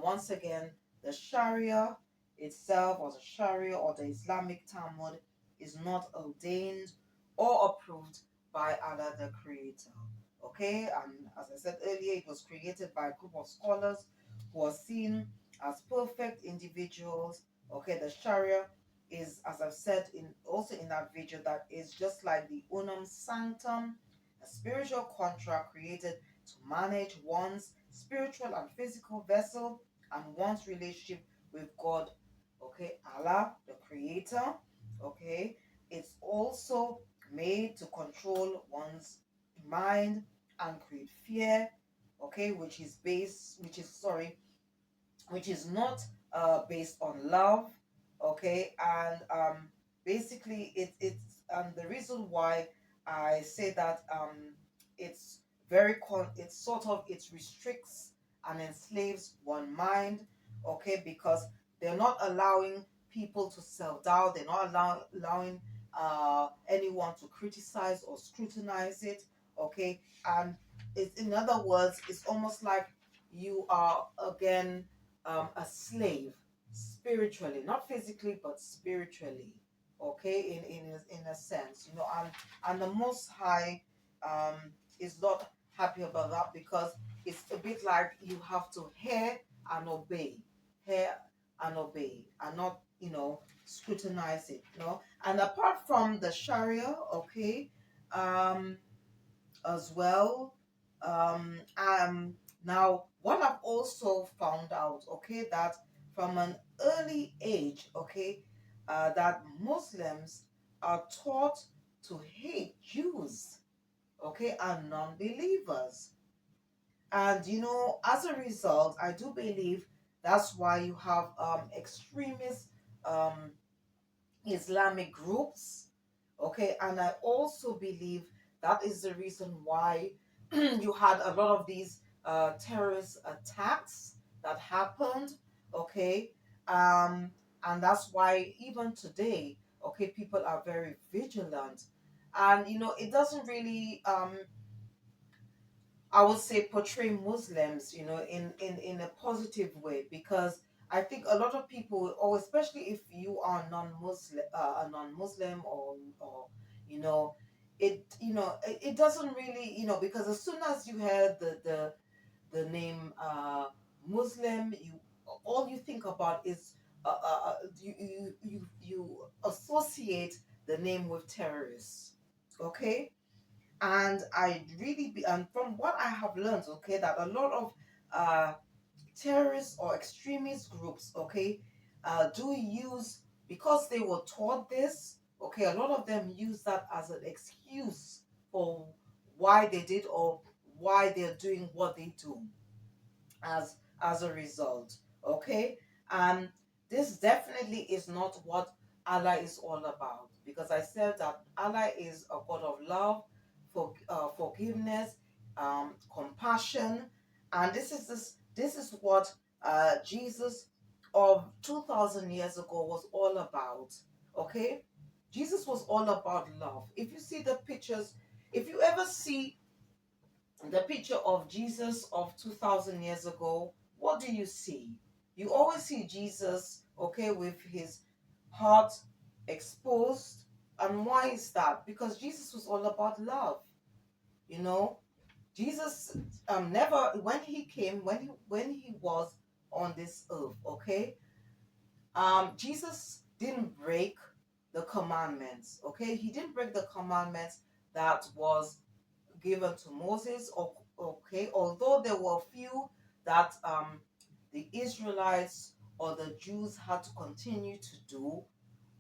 once again, the Sharia itself, or the Sharia, or the Islamic Talmud, is not ordained or approved by Allah the Creator. Okay, and as I said earlier, it was created by a group of scholars who are seen as perfect individuals. Okay, the Sharia is, as I've said in also in that video, that is just like the unum sanctum, a spiritual contract created to manage one's spiritual and physical vessel and one's relationship with God. Okay, Allah, the Creator. Okay, it's also made to control one's mind and create fear. Okay, which is not based on love. Okay, and basically it's the reason why I say that it's it's sort of, it restricts and enslaves one mind. Okay, because they're not allowing people to self-doubt. They're not allowing anyone to criticize or scrutinize it. Okay, and it's, in other words, it's almost like you are again a slave spiritually, not physically but spiritually. Okay, in a sense, and the Most High um, is not happy about that, because it's a bit like you have to hear and obey, hear and obey, and not scrutinize it. And apart from the Sharia, okay, um, as well. Now, what I've also found out, okay, that from an early age, okay, that Muslims are taught to hate Jews, okay, and non-believers. And as a result, I do believe that's why you have extremist um, Islamic groups. Okay, and I also believe that is the reason why you had a lot of these terrorist attacks that happened. Okay, and that's why even today, okay, people are very vigilant, and it doesn't really I would say portray Muslims, in a positive way, because I think a lot of people, or especially if you are non-Muslim, a non-Muslim, or you know, it doesn't really, because as soon as you hear the name Muslim, you all you think about is you associate the name with terrorists. Okay, and and from what I have learned, okay, that a lot of uh terrorist or extremist groups, okay, do use, because they were taught this, okay, a lot of them use that as an excuse for why they did, or why they're doing what they do, as a result. Okay, and this definitely is not what Allah is all about, because I said that Allah is a God of love, forgiveness, compassion, and this is what Jesus of 2,000 years ago was all about. Okay, Jesus was all about love. If you see the pictures, if you ever see the picture of Jesus of 2,000 years ago, what do you see? You always see Jesus, okay, with his heart exposed. And why is that? Because Jesus was all about love. You know, Jesus never, when he came, when he was on this earth, okay, Jesus didn't break the commandments, okay? He didn't break the commandments that was given to Moses. Okay, although there were a few that the Israelites or the Jews had to continue to do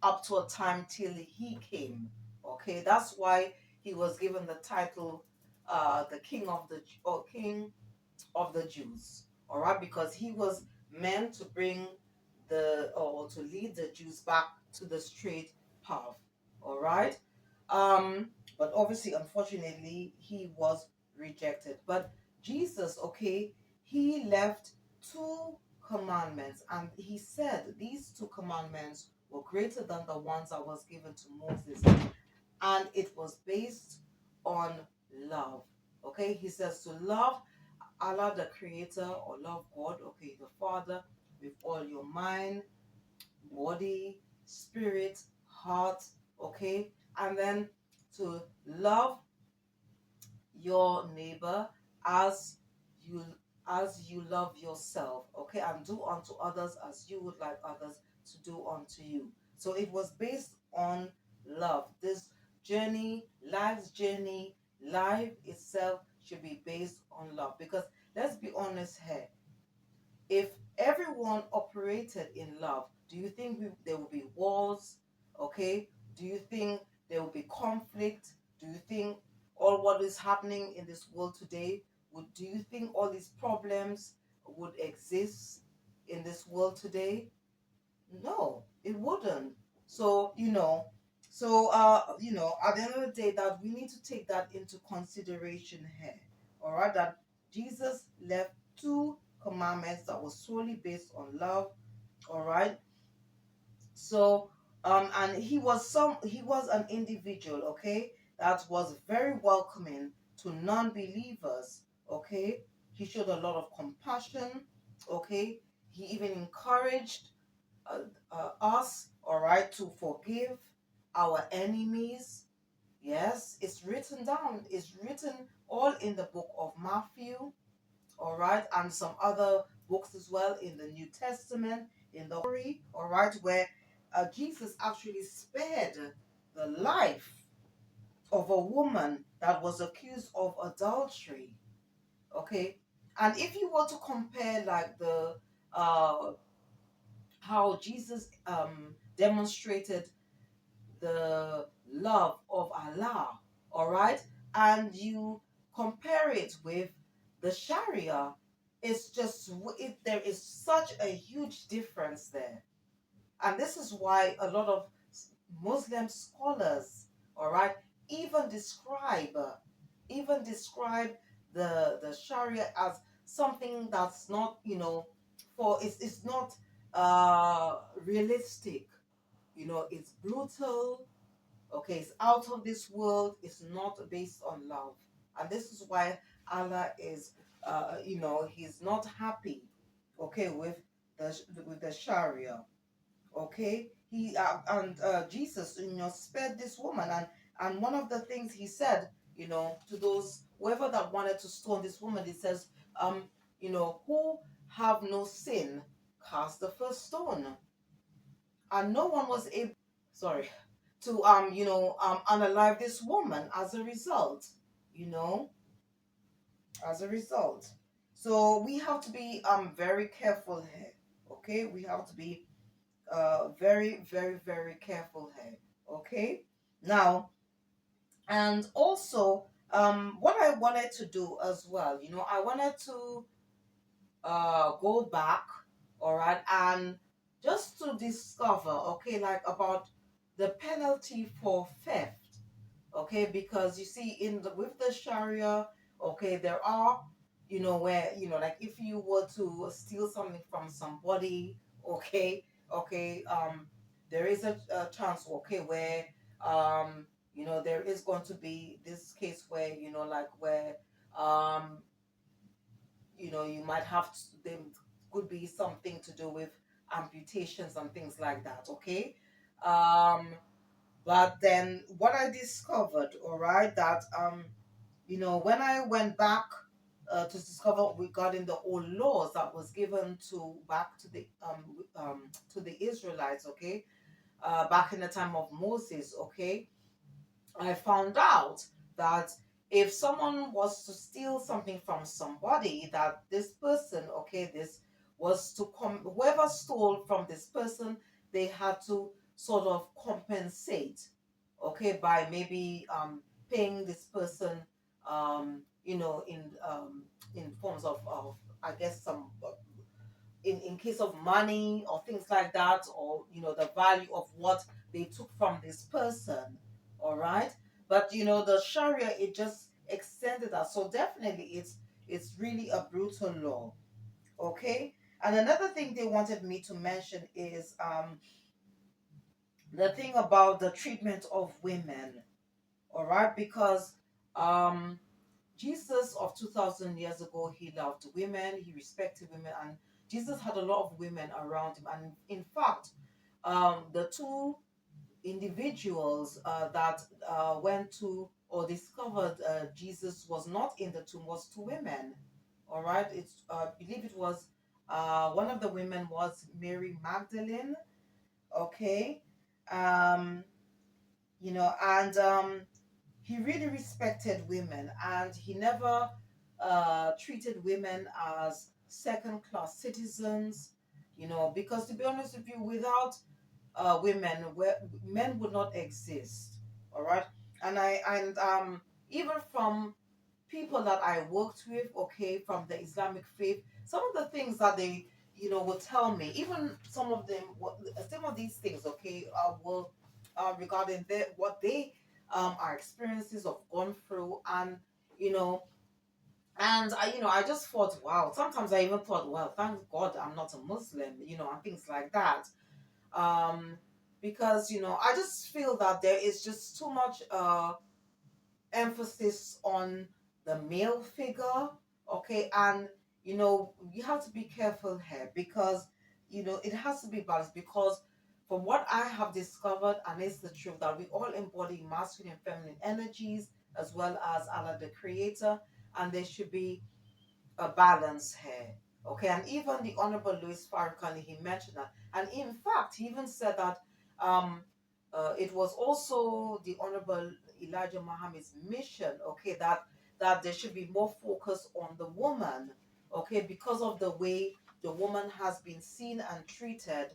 up to a time till he came. Okay, that's why he was given the title the king of the Jews. All right, because he was meant to bring or to lead the Jews back to the straight path. All right, um, but obviously, unfortunately, he was rejected. But Jesus, okay, he left two commandments, and he said these two commandments were greater than the ones that was given to Moses, and it was based on love. Okay, he says to love Allah the Creator, or love God, okay, the Father, with all your mind, body, spirit, heart, okay, and then to love your neighbor as you you love yourself, okay, and do unto others as you would like others to do unto you. So it was based on love. This life's journey, life itself should be based on love, because let's be honest here, if everyone operated in love, do you think there will be wars? Okay. Do you think there will be conflict? Do you think all what is happening in this world today do you think all these problems would exist in this world today? No, it wouldn't. So, at the end of the day, that we need to take that into consideration here. All right, that Jesus left two commandments that was solely based on love. All right. So, and he was an individual, okay, that was very welcoming to non-believers, okay. He showed a lot of compassion, okay. He even encouraged uh, us, all right, to forgive our enemies. Yes, it's written down. It's written all in the book of Matthew, all right, and some other books as well in the New Testament, in the story, all right, where Jesus actually spared the life of a woman that was accused of adultery. Okay, and if you were to compare like the how Jesus demonstrated the love of Allah, all right, and you compare it with the Sharia, it's just there is such a huge difference there. And this is why a lot of Muslim scholars, all right, even describe even describe the Sharia as something that's not, for it's not realistic. It's brutal. Okay, it's out of this world. It's not based on love, and this is why Allah is, He's not happy. Okay, with the Sharia. Okay, he and Jesus, spared this woman, and one of the things he said, to those whoever that wanted to stone this woman, he says, who have no sin, cast the first stone, and no one was able, sorry, to unalive this woman as a result, you know, as a result. So we have to be very careful here. Okay, we have to be very, very, very careful here. Okay, now, and also what I wanted to do as well, I wanted to go back, all right, and just to discover, okay, like about the penalty for theft, okay, because you see with the Sharia, okay, there are, where, like if you were to steal something from somebody, okay, okay, there is a chance, okay, where there is going to be this case where, like where um you might have to, there could be something to do with amputations and things like that, okay. um but then what I discovered, all right, that when I went back to discover regarding the old laws that was given back to the Israelites, okay, back in the time of Moses, okay, I found out that if someone was to steal something from somebody, that this person, okay, this was to come, whoever stole from this person, they had to sort of compensate, okay, by maybe paying this person in forms of I guess some in case of money or things like that, or the value of what they took from this person. All right, but the Sharia, it just extended that, so definitely it's really a brutal law. Okay. And another thing they wanted me to mention is the thing about the treatment of women. All right, because um Jesus of 2000 years ago, he loved women, he respected women, and Jesus had a lot of women around him. And in fact, the two individuals that went to or discovered Jesus was not in the tomb, was two women. All right, it's I believe it was one of the women was Mary Magdalene. Okay, um, and he really respected women, and he never treated women as second class citizens, because to be honest with you, without women, men would not exist. All right. And even from people that I worked with, okay, from the Islamic faith, some of the things that they, will tell me, even some of them, some of these things, okay, will regarding what they are experiences of gone through, and you know, I just thought, wow. Sometimes I even thought, well, thank God I'm not a Muslim, and things like that, um, because I just feel that there is just too much emphasis on the male figure, okay, and you have to be careful here, because it has to be balanced, because from what I have discovered, and it's the truth, that we all embody masculine and feminine energies, as well as Allah the Creator, and there should be a balance here. Okay, and even the Honorable Louis Farrakhan, he mentioned that, and in fact, he even said that um, it was also the Honorable Elijah Muhammad's mission. Okay, that there should be more focus on the woman. Okay, because of the way the woman has been seen and treated,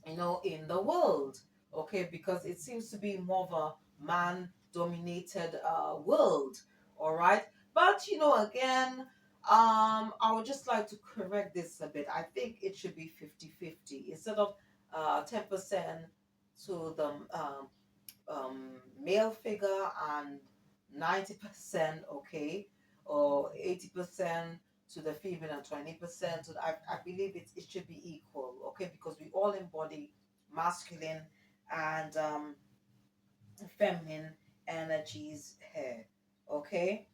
in the world. Okay, because it seems to be more of a man dominated world. All right, but again, I would just like to correct this a bit. I think it should be 50-50 instead of 10% to the male figure and 90%, okay, or 80% to the female and 20%. So I believe it should be equal, okay, because we all embody masculine and feminine energies here, okay.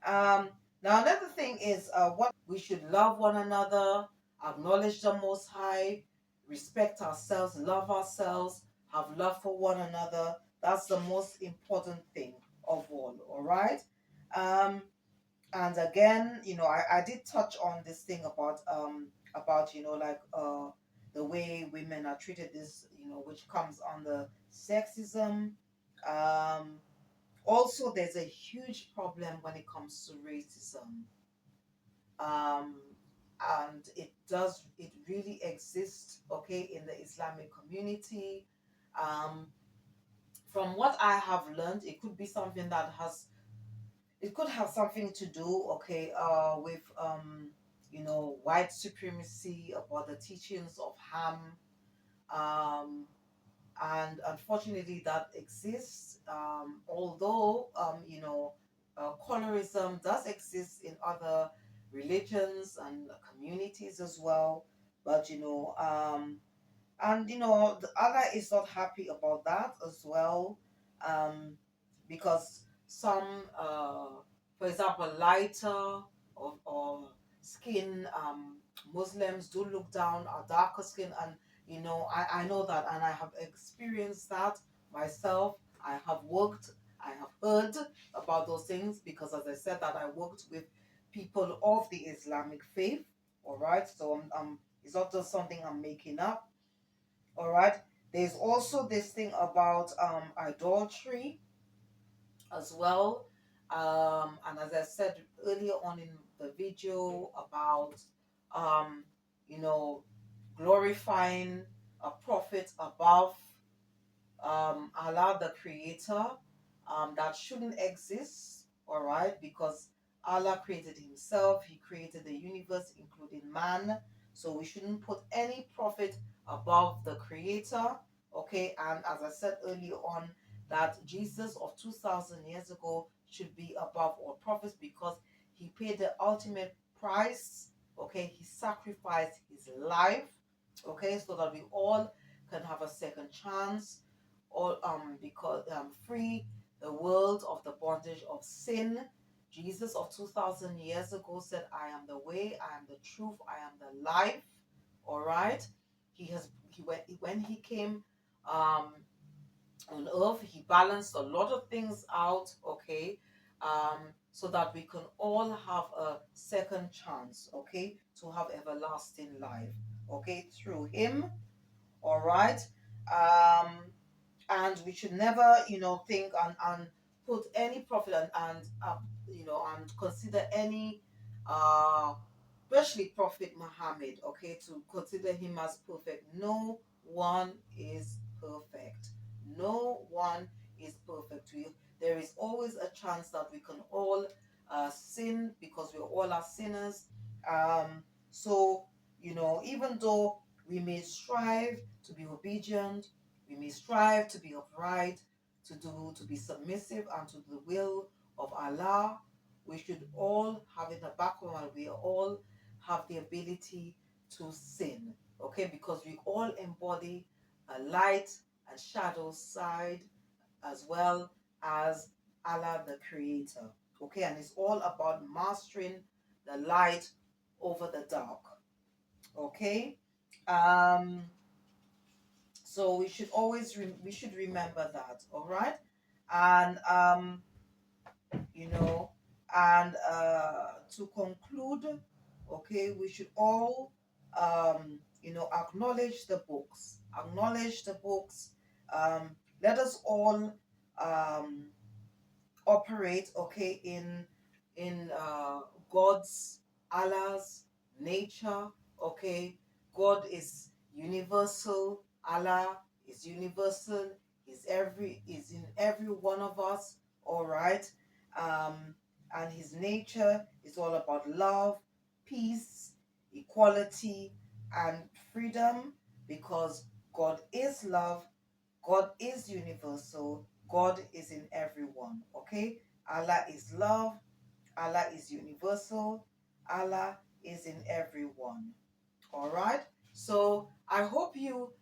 Um, Now another thing is what we should love one another, acknowledge the Most High, respect ourselves, love ourselves, have love for one another. That's the most important thing of all. All right. Um, and again, I did touch on this thing about like the way women are treated. This which comes under sexism. Um, Also, there's a huge problem when it comes to racism, um, and it really exists, okay, in the Islamic community. Um, from what I have learned, it could have something to do, okay, with white supremacy, about the teachings of Ham. Um, and unfortunately that exists, although colorism does exist in other religions and communities as well, but and the Allah is not happy about that as well, um, because some for example lighter or skin Muslims do look down at darker skin, and I know that, and I have experienced that myself. I have heard about those things, because as I said, that I worked with people of the Islamic faith. All right, so it's not just something I'm making up. All right. There's also this thing about idolatry as well. And as I said earlier on in the video about um, you know, glorifying a prophet above Allah the Creator, that shouldn't exist. all right, because Allah created himself, he created the universe, including man. So we shouldn't put any prophet above the creator, okay? And as I said earlier on, that Jesus of 2000 years ago should be above all prophets because he paid the ultimate price, okay? He sacrificed his life, okay, so that we all can have a second chance, or because free the world of the bondage of sin. Jesus of 2000 years ago said, I am the way, I am the truth, I am the life. All right. When he came um on earth, he balanced a lot of things out, okay, so that we can all have a second chance, okay, to have everlasting life, okay, through him. All right. um and we should never, think and put any profit and consider any uh especially Prophet Muhammad, okay, to consider him as perfect. No one is perfect. No one is perfect. There is always a chance that we can all sin because we all are sinners. So, even though we may strive to be obedient, we may strive to be upright, to be submissive and to the will of Allah, we should all have in the back of our mind, we all have the ability to sin, okay, because we all embody a light and shadow side as well as Allah the creator, okay, and it's all about mastering the light over the dark, okay. um so we should always we should remember that, all right. And you know and to conclude, okay, we should all acknowledge the books. Let us all um operate, okay, in God's, Allah's nature, okay. God is universal, Allah is universal, is in every one of us, all right. um and his nature is all about love, peace, equality, and freedom, because God is love, God is universal. God is in everyone. Okay? Allah is love. Allah is universal. Allah is in everyone. All right? So I hope you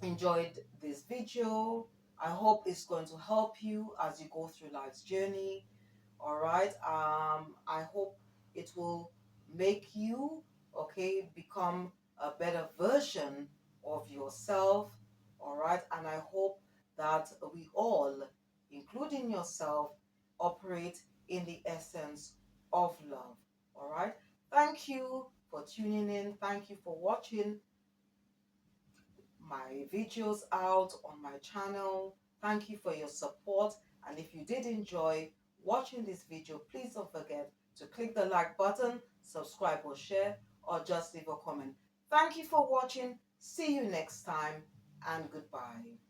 enjoyed this video. I hope it's going to help you as you go through life's journey. All right. I hope it will make you, okay, become a better version of yourself. All right. And I hope that we all, including yourself, operate in the essence of love. All right. Thank you for tuning in. Thank you for watching my videos out on my channel. Thank you for your support. And if you did enjoy watching this video, please don't forget to click the like button, subscribe or share, or just leave a comment. Thank you for watching. See you next time, and goodbye.